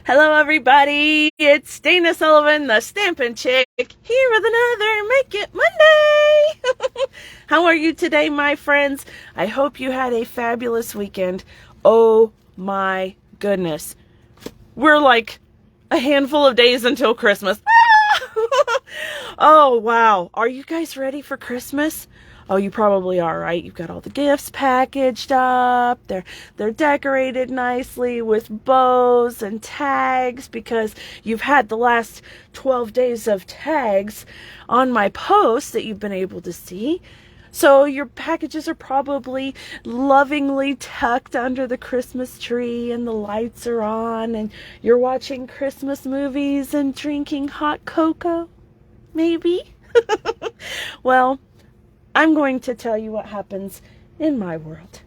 Hello, everybody. It's Dana Sullivan, the Stampin' Chick, here with another Make It Monday. How are you today, my friends? I hope you had a fabulous weekend. Oh my goodness. We're like a handful of days until Christmas. Oh, wow. Are you guys ready for Christmas? Oh, you probably are, right? You've got all the gifts packaged up. They're decorated nicely with bows and tags because you've had the last 12 days of tags on my posts that you've been able to see. So your packages are probably lovingly tucked under the Christmas tree and the lights are on and you're watching Christmas movies and drinking hot cocoa, maybe? Well, I'm going to tell you what happens in my world.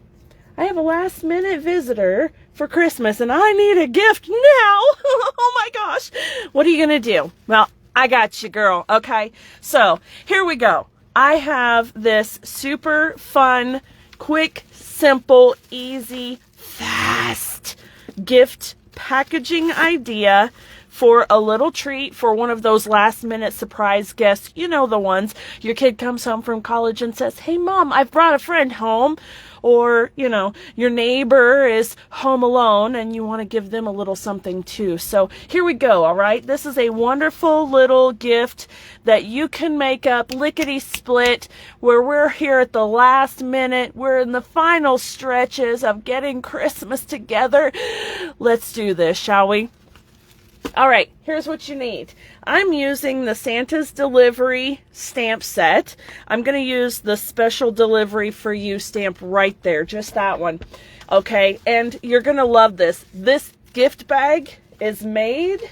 I have a last minute visitor for Christmas and I need a gift now. Oh my gosh. What are you going to do? Well, I got you, girl. Okay. So here we go. I have this super fun, quick, simple, easy, fast gift packaging idea for a little treat for one of those last minute surprise guests. You know, the ones your kid comes home from college and says, "Hey mom, I've brought a friend home." Or, you know, your neighbor is home alone and you want to give them a little something too. So here we go. All right. This is a wonderful little gift that you can make up lickety split, where we're here at the last minute. We're in the final stretches of getting Christmas together. Let's do this, shall we? All right, here's what you need. I'm using the Santa's Delivery stamp set. I'm going to use the special delivery for you stamp right there, just that one. Okay, and you're going to love this. This gift bag is made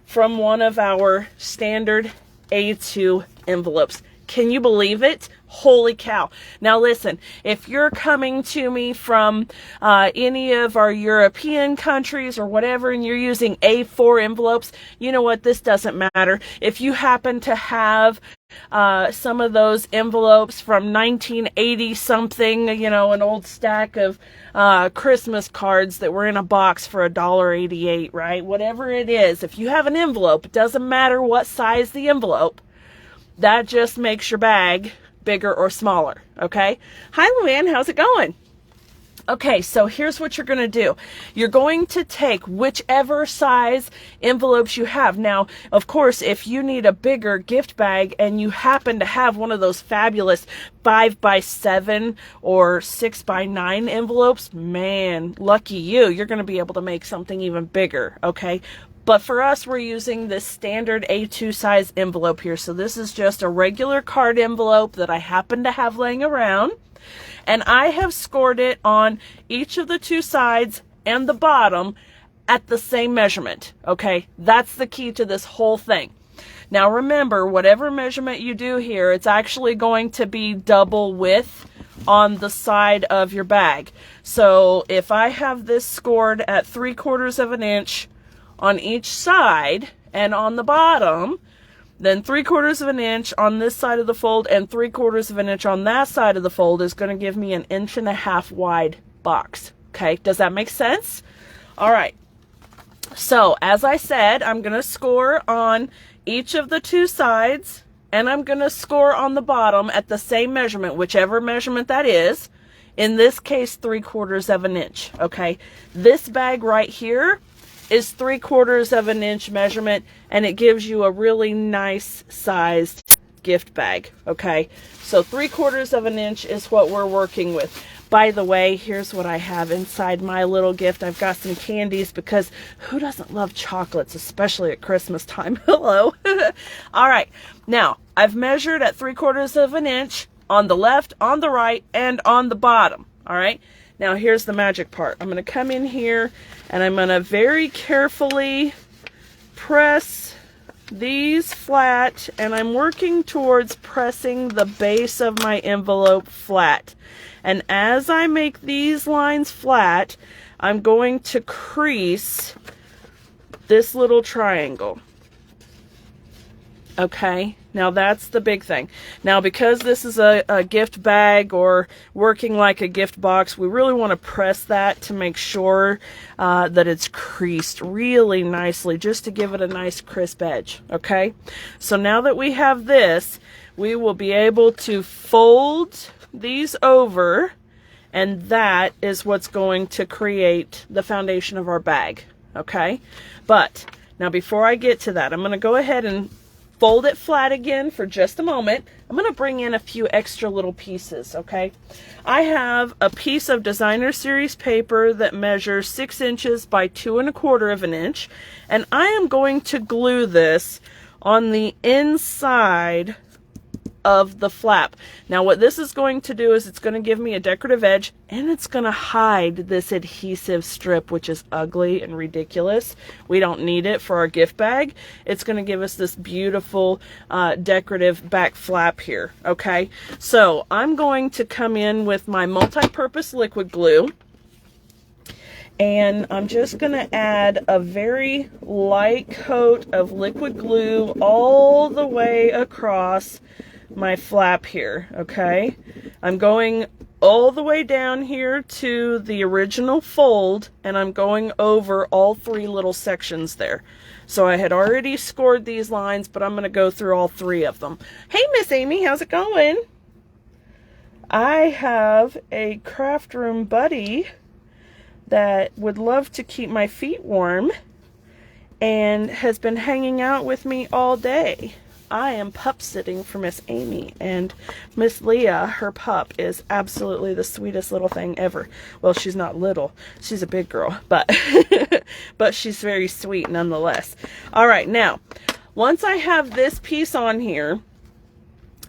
from one of our standard A2 envelopes. Can you believe it? Holy cow. Now listen, if you're coming to me from any of our European countries or whatever, and you're using A4 envelopes, you know what? This doesn't matter. If you happen to have some of those envelopes from 1980 something, you know, an old stack of Christmas cards that were in a box for $1.88, right? Whatever it is, if you have an envelope, it doesn't matter what size the envelope. That just makes your bag bigger or smaller, okay? Hi, Luann, how's it going? Okay, so here's what you're going to do. You're going to take whichever size envelopes you have. Now, of course, if you need a bigger gift bag and you happen to have one of those fabulous 5x7 or 6x9 envelopes, man, lucky you. You're going to be able to make something even bigger, okay? But for us, we're using this standard A2 size envelope here. So this is just a regular card envelope that I happen to have laying around. And I have scored it on each of the two sides and the bottom at the same measurement. Okay, that's the key to this whole thing. Now remember, whatever measurement you do here, it's actually going to be double width on the side of your bag. So if I have this scored at 3/4 of an inch on each side and on the bottom, then 3/4 of an inch on this side of the fold and 3/4 of an inch on that side of the fold is going to give me an 1.5 inch wide box. Okay, does that make sense? All right. So as I said, I'm going to score on each of the two sides and I'm going to score on the bottom at the same measurement, whichever measurement that is. In this case, 3/4 of an inch. Okay, this bag right here is 3/4 of an inch measurement, and it gives you a really nice sized gift bag. Okay, so 3/4 of an inch is what we're working with. By the way, here's what I have inside my little gift. I've got some candies because who doesn't love chocolates, especially at Christmas time? Hello. All right, now I've measured at 3/4 of an inch on the left, on the right, and on the bottom. All right. Now here's the magic part. I'm going to come in here and I'm going to very carefully press these flat, and I'm working towards pressing the base of my envelope flat. And as I make these lines flat, I'm going to crease this little triangle. Okay, Now that's the big thing. Now because this is a gift bag or working like a gift box, we really want to press that to make sure that it's creased really nicely, just to give it a nice crisp edge, okay? So now that we have this, we will be able to fold these over, and that is what's going to create the foundation of our bag, okay? But now before I get to that, I'm going to go ahead and fold it flat again for just a moment. I'm going to bring in a few extra little pieces, okay? I have a piece of designer series paper that measures 6 inches by 2 1/4 of an inch, and I am going to glue this on the inside of the flap. Now what this is going to do is it's going to give me a decorative edge, and it's going to hide this adhesive strip, which is ugly and ridiculous. We don't need it for our gift bag. It's going to give us this beautiful decorative back flap here, okay? So I'm going to come in with my multi-purpose liquid glue, and I'm just going to add a very light coat of liquid glue all the way across my flap here, okay? I'm going all the way down here to the original fold, and I'm going over all 3 little sections there. So I had already scored these lines, but I'm going to go through all 3 of them. Hey, Miss Amy, how's it going? I have a craft room buddy that would love to keep my feet warm and has been hanging out with me all day. I am pup sitting for Miss Amy, and Miss Leah, her pup, is absolutely the sweetest little thing ever. Well, she's not little, she's a big girl, but but she's very sweet nonetheless. All right, now once I have this piece on here,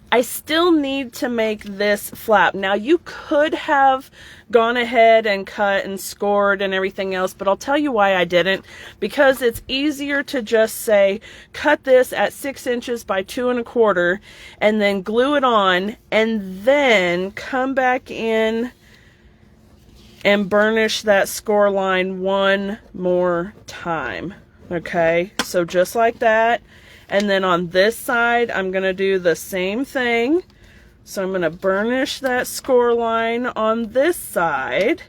I still need to make this flap. Now you could have gone ahead and cut and scored and everything else, but I'll tell you why I didn't. Because it's easier to just say, cut this at 6 inches by 2 1/4 and then glue it on, and then come back in and burnish that score line one more time. Okay, so just like that. And then on this side, I'm going to do the same thing. So I'm going to burnish that score line on this side.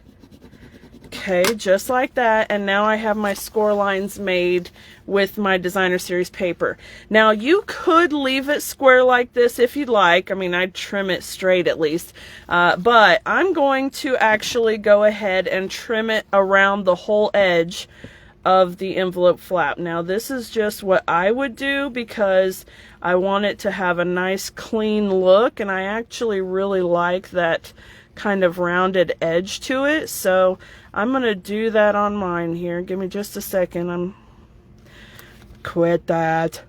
Okay, just like that. And now I have my score lines made with my designer series paper. Now you could leave it square like this if you'd like. I mean, I'd trim it straight at least. But I'm going to actually go ahead and trim it around the whole edge of the envelope flap. Now this is just what I would do because I want it to have a nice clean look, and I actually really like that kind of rounded edge to it. So I'm gonna do that on mine here. Give me just a second. Quit that.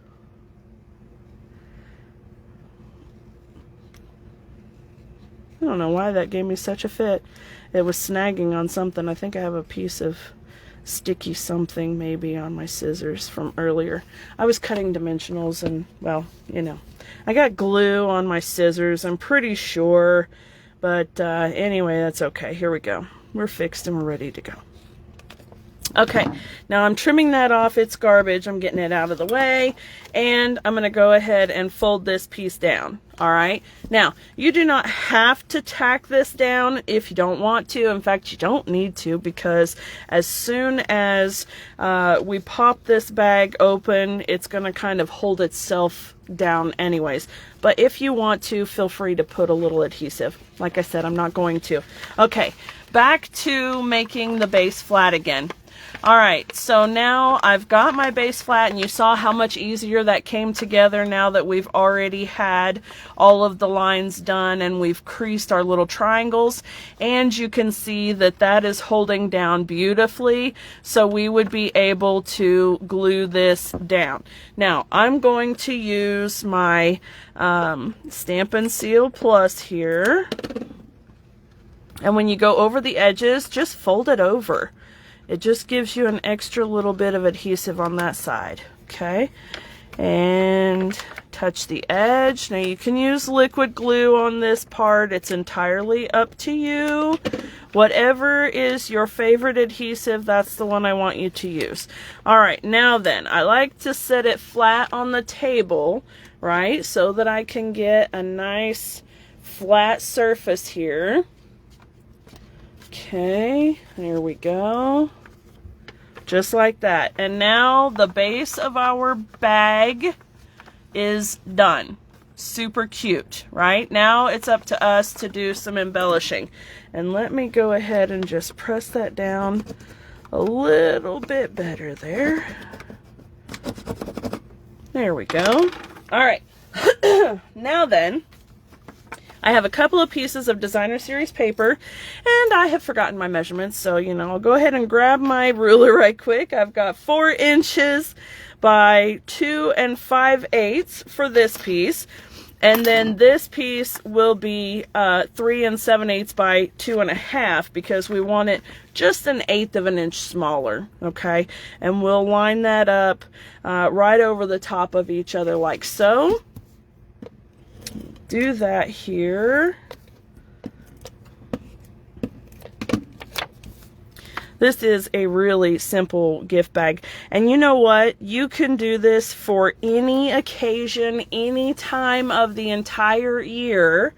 I don't know why that gave me such a fit. It was snagging on something. I think I have a piece of sticky something maybe on my scissors from earlier. I was cutting dimensionals, and well, you know, I got glue on my scissors, I'm pretty sure, but anyway, that's okay. Here we go. We're fixed and we're ready to go. Okay, now I'm trimming that off. It's garbage. I'm getting it out of the way, and I'm going to go ahead and fold this piece down. All right, now you do not have to tack this down if you don't want to. In fact, you don't need to, because as soon as we pop this bag open, it's going to kind of hold itself down anyways. But if you want to, feel free to put a little adhesive. Like I said, I'm not going to. Okay, back to making the base flat again. All right, so now I've got my base flat, and you saw how much easier that came together now that we've already had all of the lines done and we've creased our little triangles, and you can see that that is holding down beautifully, so we would be able to glue this down. Now I'm going to use my Stampin' Seal Plus here, and when you go over the edges, just fold it over. It just gives you an extra little bit of adhesive on that side, okay? and touch the edge. Now you can use liquid glue on this part. It's entirely up to you. Whatever is your favorite adhesive, that's the one I want you to use. All right, now then, I like to set it flat on the table, right, so that I can get a nice flat surface here. Okay, there we go. Just like that. And now the base of our bag is done. Super cute, right? Now it's up to us to do some embellishing. And let me go ahead and just press that down a little bit better there. There we go. All right. Now then, I have a couple of pieces of designer series paper, and I have forgotten my measurements, so I'll go ahead and grab my ruler right quick. I've got 4 inches by 2 5/8 for this piece, and then this piece will be 3 7/8 by 2 1/2 because we want it just 1/8 of an inch smaller. Okay, and we'll line that up right over the top of each other like so. Do that here. This is a really simple gift bag. And you know what? You can do this for any occasion, any time of the entire year.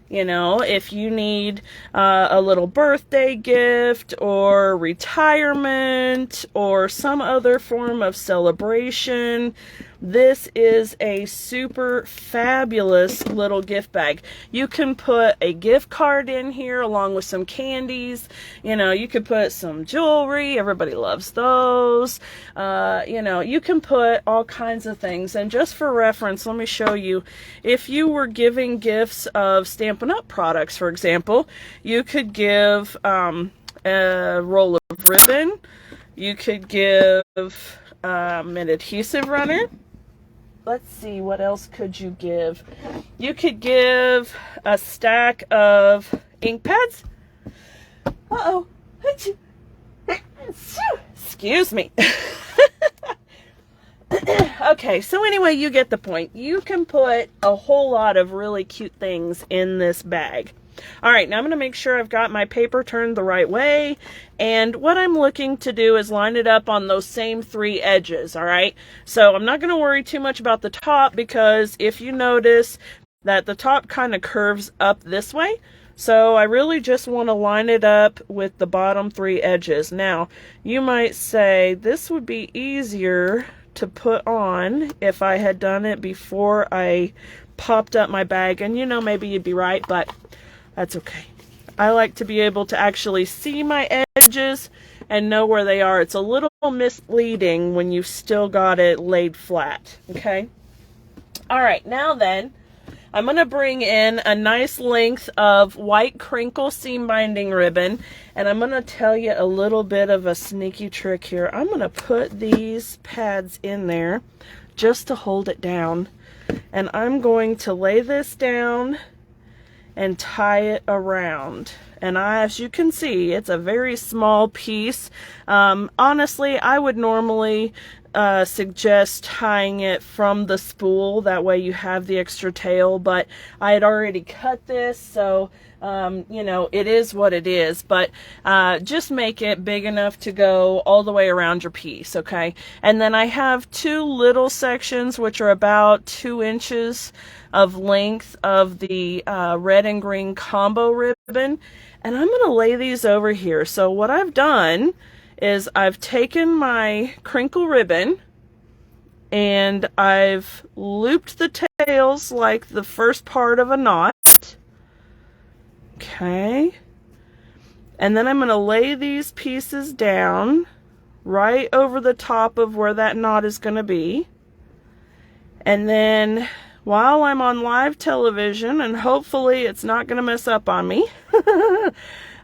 If you need a little birthday gift or retirement or some other form of celebration, this is a super fabulous little gift bag. You can put a gift card in here along with some candies. You could put some jewelry. Everybody loves those. You can put all kinds of things. And just for reference, let me show you. If you were giving gifts of Stampin' Up! Products, for example, you could give a roll of ribbon. You could give an adhesive runner. Let's see, what else could you give? You could give a stack of ink pads. Uh-oh. Excuse me. Okay, so anyway, you get the point. You can put a whole lot of really cute things in this bag. All right, now I'm going to make sure I've got my paper turned the right way. And what I'm looking to do is line it up on those same 3 edges, all right? So I'm not going to worry too much about the top because if you notice that the top kind of curves up this way, so I really just want to line it up with the bottom 3 edges. Now, you might say this would be easier to put on if I had done it before I popped up my bag. And maybe you'd be right, but that's okay. I like to be able to actually see my edges and know where they are. It's a little misleading when you've still got it laid flat, okay? All right, now then, I'm going to bring in a nice length of white crinkle seam binding ribbon, and I'm going to tell you a little bit of a sneaky trick here. I'm going to put these pads in there just to hold it down, and I'm going to lay this down and tie it around. And as you can see, it's a very small piece. Honestly, I would normally suggest tying it from the spool. That way you have the extra tail, but I had already cut this, so it is what it is. But just make it big enough to go all the way around your piece, okay? And then I have 2 little sections which are about 2 inches of length of the red and green combo ribbon, and I'm going to lay these over here. So what I've done is I've taken my crinkle ribbon and I've looped the tails like the first part of a knot. Okay. And then I'm going to lay these pieces down right over the top of where that knot is going to be. And then while I'm on live television, and hopefully it's not going to mess up on me,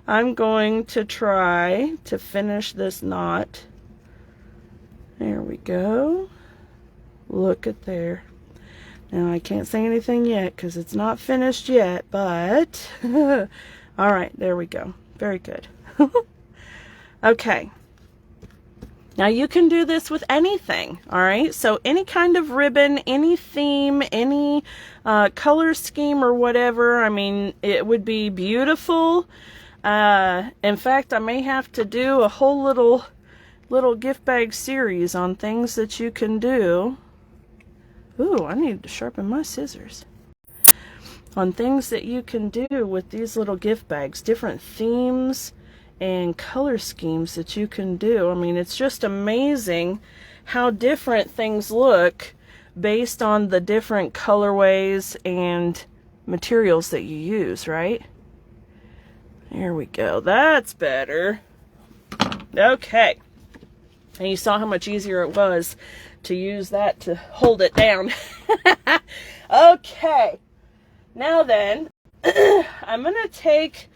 I'm going to try to finish this knot. There we go. Look at there. Now I can't say anything yet because it's not finished yet, but all right, there we go. Very good. Okay. Now you can do this with anything, all right? So any kind of ribbon, any theme, any color scheme or whatever, I mean, it would be beautiful. In fact, I may have to do a whole little gift bag series on things that you can do. Ooh, I need to sharpen my scissors. On things that you can do with these little gift bags, different themes and color schemes that you can do. I mean, it's just amazing how different things look based on the different colorways and materials that you use, right? There we go. That's better. Okay. And you saw how much easier it was to use that to hold it down. Okay. Now then, I'm going to take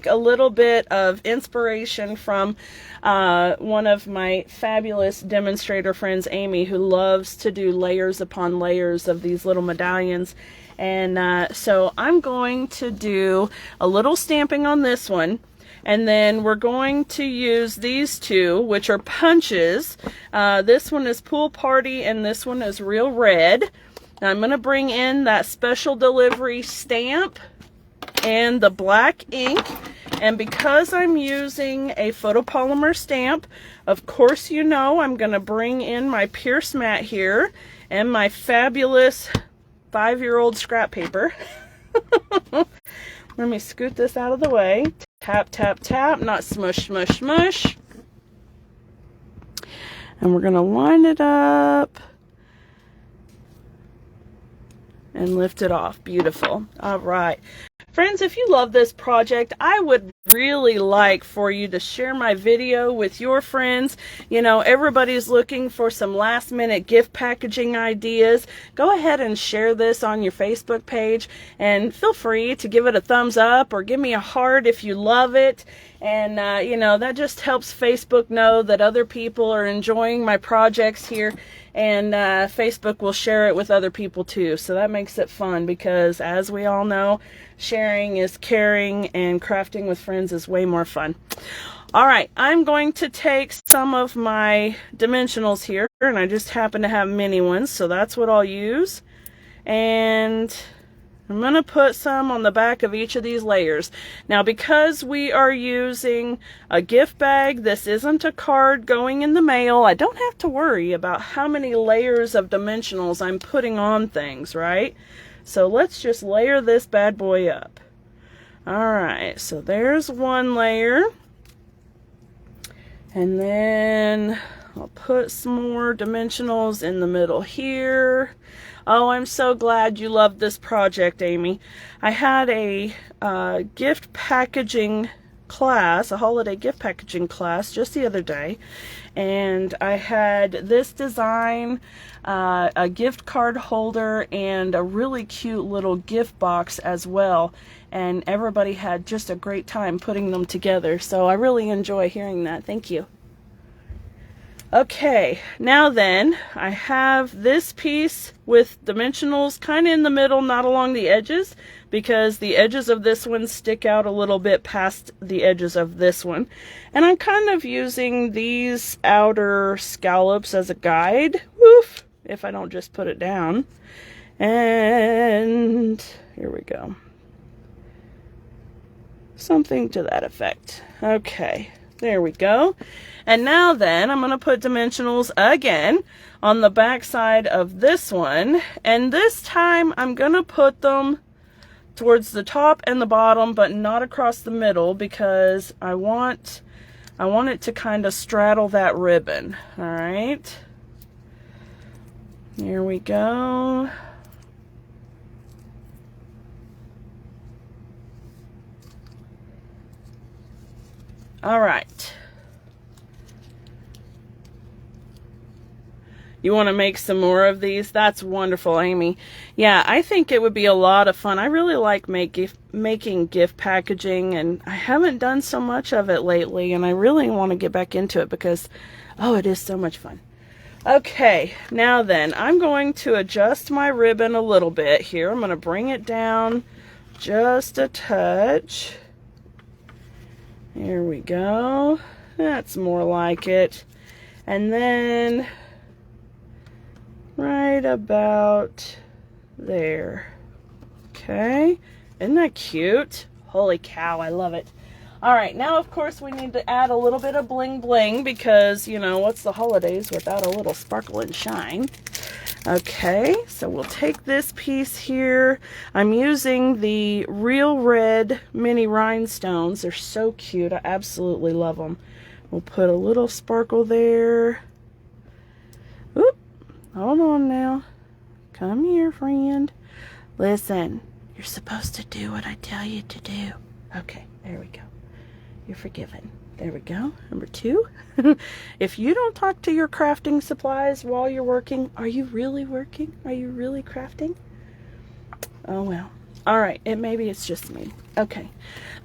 a little bit of inspiration from one of my fabulous demonstrator friends, Amy, who loves to do layers upon layers of these little medallions. And so I'm going to do a little stamping on this one. And then we're going to use these two, which are punches. This one is Pool Party and this one is Real Red. Now I'm going to bring in that special delivery stamp and the black ink. And because I'm using a photopolymer stamp, of course you know I'm going to bring in my Pierce mat here and my fabulous 5-year-old scrap paper. Let me scoot this out of the way. Tap, tap, tap, not smush, smush, smush. And we're going to line it up and lift it off. Beautiful. All right. Friends, if you love this project, I would really like for you to share my video with your friends. You know, everybody's looking for some last minute gift packaging ideas. Go ahead and share this on your Facebook page and feel free to give it a thumbs up or give me a heart if you love it. And, you know, that just helps Facebook know that other people are enjoying my projects here. And Facebook will share it with other people too. So that makes it fun because, as we all know, sharing is caring and crafting with friends is way more fun. All right, I'm going to take some of my dimensionals here, and I just happen to have mini ones, so that's what I'll use. And I'm going to put some on the back of each of these layers. Now, because we are using a gift bag, this isn't a card going in the mail. I don't have to worry about how many layers of dimensionals I'm putting on things, right? So let's just layer this bad boy up. All right, so there's one layer. And then I'll put some more dimensionals in the middle here. Oh, I'm so glad you loved this project, Amy. I had a gift packaging class, a holiday gift packaging class just the other day, and I had this design, a gift card holder, and a really cute little gift box as well, and everybody had just a great time putting them together, so I really enjoy hearing that. Thank you. Okay, now then, I have this piece with dimensionals kind of in the middle, not along the edges, because the edges of this one stick out a little bit past the edges of this one. And I'm kind of using these outer scallops as a guide, woof, if I don't just put it down. And here we go. Something to that effect. Okay. There we go. And now then, I'm going to put dimensionals again on the back side of this one. And this time, I'm going to put them towards the top and the bottom, but not across the middle, because I want it to kind of straddle that ribbon. All right. Here we go. All right. You want to make some more of these? That's wonderful, Amy. Yeah, I think it would be a lot of fun. I really like making gift packaging, and I haven't done so much of it lately, and I really want to get back into it because, oh, it is so much fun. Okay, now then, I'm going to adjust my ribbon a little bit here. I'm going to bring it down just a touch. There we go. That's more like it. And then right about there. Okay. Isn't that cute? Holy cow, I love it. All right, now of course we need to add a little bit of bling bling because, you know, what's the holidays without a little sparkle and shine? Okay, so we'll take this piece here. I'm using the Real Red mini rhinestones. They're so cute. I absolutely love them. We'll put a little sparkle there. Oop, hold on now. Come here, friend. Listen, you're supposed to do what I tell you to do. Okay, there we go. You're forgiven. There we go. Number 2. If you don't talk to your crafting supplies while you're working, are you really working? Are you really crafting? Oh, well. All right. Maybe it's just me. Okay.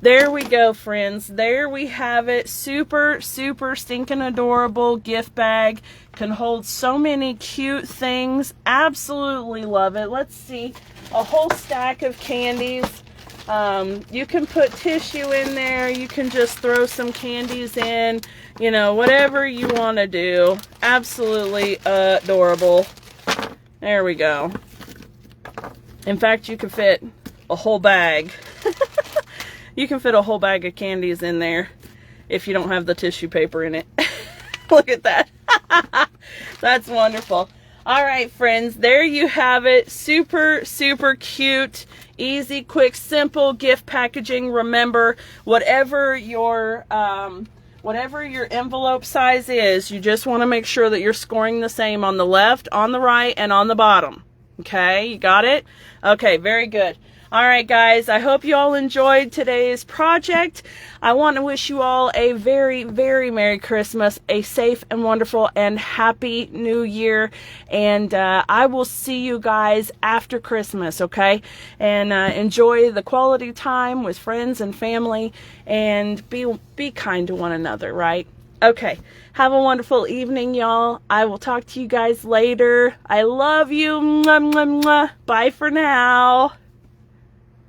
There we go, friends. There we have it. Super, super stinking adorable gift bag. Can hold so many cute things. Absolutely love it. Let's see. A whole stack of candies. You can put tissue in there. You can just throw some candies in. You know, whatever you want to do. Absolutely adorable. There we go. In fact, you can fit a whole bag. You can fit a whole bag of candies in there if you don't have the tissue paper in it. Look at that. That's wonderful. All right, friends, there you have it. Super, super cute, easy, quick, simple gift packaging. Remember, whatever your envelope size is, you just want to make sure that you're scoring the same on the left, on the right, and on the bottom. Okay, you got it? Okay, very good. All right, guys, I hope you all enjoyed today's project. I want to wish you all a very, very Merry Christmas, a safe and wonderful and happy New Year. And I will see you guys after Christmas, okay? And enjoy the quality time with friends and family, and be kind to one another, right? Okay, have a wonderful evening, y'all. I will talk to you guys later. I love you. Mwah, mwah, mwah. Bye for now.